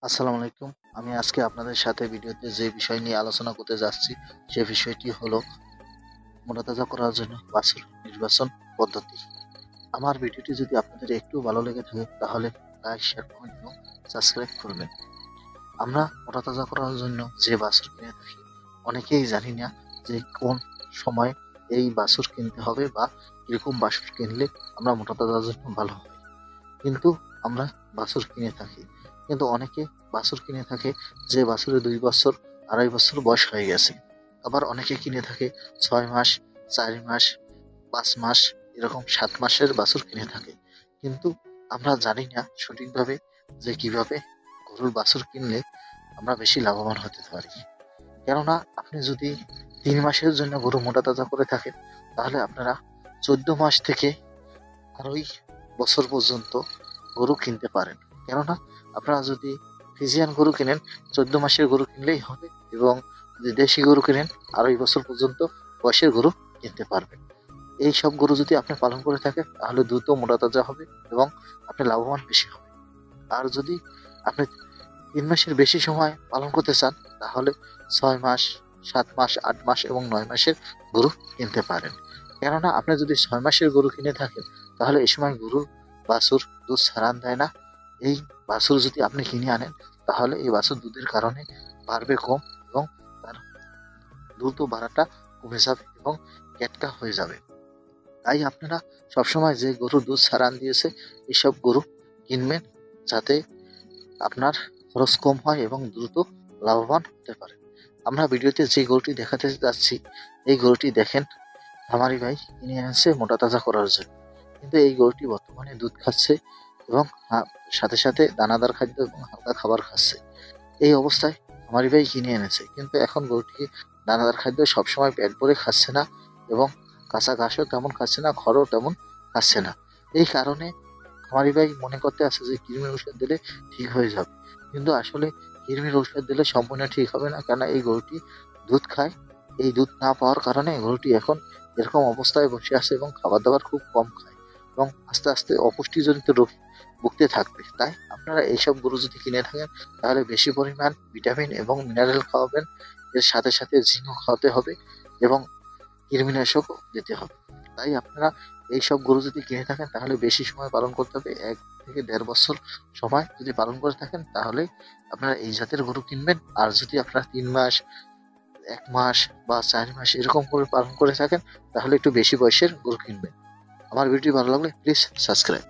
আসসালামু আলাইকুম। আমি আজকে আপনাদের সাথে ভিডিওতে যে বিষয় নিয়ে আলোচনা করতে যাচ্ছি, সে বিষয়টি হলো মোনাতাজা করার জন্য বাছুর নির্বাচন পদ্ধতি। আমার ভিডিওটি যদি আপনাদের একটু ভালো লেগে থাকে তাহলে লাইক, শেয়ার, কমেন্ট এবং সাবস্ক্রাইব করবেন। আমরা মোনাতাজা করার জন্য যে বাছুর কিনে থাকি, অনেকেই জানি না যে কোন সময় এই বাছুর কিনতে হবে বা কিরকম বাছুর কিনলে আমরা মোনাতাজার জন্য ভালো হবে। কিন্তু আমরা বাছুর কিনে থাকি, কিন্তু অনেকে বাছুর কিনে থাকে যে বাছুরের 2 বছর 2.5 বছর বয়স হয়ে গেছে। আবার অনেকে কিনে থাকে 6 মাস, 4 মাস, 5 মাস, এরকম 7 মাসের বাছুর কিনে থাকে। কিন্তু আমরা জানি না সঠিকভাবে যে কিভাবে গরুর বাছুর কিনলে আমরা বেশি লাভবান হতে পারি। কেননা আপনি যদি 3 মাসের জন্য গরু মোটাতাজা করে থাকেন, তাহলে আপনারা 14 মাস থেকে 2.5 বছর পর্যন্ত গরু কিনতে পারেন। কেননা আপনারা যদি ফিজিয়ান গরু কিনেন 14 মাসের গরু কিনলেই হবে, এবং যদি দেশি গরু কিনেন 2.5 বছর পর্যন্ত বয়সের গরু কিনতে পারবেন। এই সব গরু যদি আপনি পালন করে থাকেন তাহলে দ্রুত মোটাতাজা হবে এবং আপনি লাভবান বেশি হবে। আর যদি আপনি 3 মাসের বেশি সময় পালন করতে চান তাহলে 6 মাস, 7 মাস, 8 মাস এবং 9 মাসের গরু কিনতে পারেন। কেননা আপনি যদি 6 মাসের গরু কিনে থাকেন তাহলে এই সময় গরুর বাছুর দুধ ছাড়ান দেয় না। এই বাছুর যদি আপনি কিনে আনেন তাহলে এই বাছুর দুধের কারণে বাড়বে কম এবং তার দ্রুত বাড়াটা কমে যাবে এবং ক্যাটকা হয়ে যাবে। তাই আপনারা সবসময় যে গরুর দুধ ছাড়ান দিয়েছে এইসব গরু কিনবেন, যাতে আপনার খরচ কম হয় এবং দ্রুত লাভবান হতে পারে। আমরা ভিডিওতে যে গরুটি দেখাতে যাচ্ছি, এই গরুটি দেখেন খামারি ভাই কিনে এনেছে মোটাতাজা করার জন্য। কিন্তু এই গরুটি বর্তমানে দুধ খাচ্ছে এবং সাথে সাথে দানাদার খাদ্য এবং হালকা খাবার খাচ্ছে। এই অবস্থায় খামারি ভাই কিনে এনেছে, কিন্তু এখন গরুটি দানাদার খাদ্য সবসময় পেট ভরে খাচ্ছে না এবং কাঁচা ঘাসও তেমন খাচ্ছে না, খড়ও তেমন খাচ্ছে না। এই কারণে খামারি ভাই মনে করতে আছে যে কৃমির ওষুধ দিলে ঠিক হয়ে যাবে, কিন্তু আসলে কৃমির ওষুধ দিলে সম্পূর্ণ ঠিক হবে না। কেন এই গরুটি দুধ খায়, এই দুধ না পাওয়ার কারণে গরুটি এখন এরকম অবস্থায় বসে আছে এবং খাবার দাবার খুব কম খায় এবং আস্তে আস্তে অপুষ্টিজনিত রোগ ভুগতে থাকবে। তাই আপনারা এইসব গরু যদি কিনে থাকেন তাহলে বেশি পরিমাণ ভিটামিন এবং মিনারেল খাওয়াবেন, এর সাথে সাথে জিঙ্ক খাওয়াতে হবে এবং কৃমিনাশকও দিতে হবে। তাই আপনারা এইসব গরু যদি কিনে থাকেন তাহলে বেশি সময় পালন করতে হবে। 1 থেকে 1.5 বছর সময় যদি পালন করে থাকেন তাহলে আপনারা এই জাতের গরু কিনবেন। আর যদি আপনারা 3 মাস, 1 মাস বা 4 মাস এরকম করে পালন করে থাকেন তাহলে একটু বেশি বয়সের গরু কিনবেন। আমার ভিডিও ভালো লাগলে প্লিজ সাবস্ক্রাইব।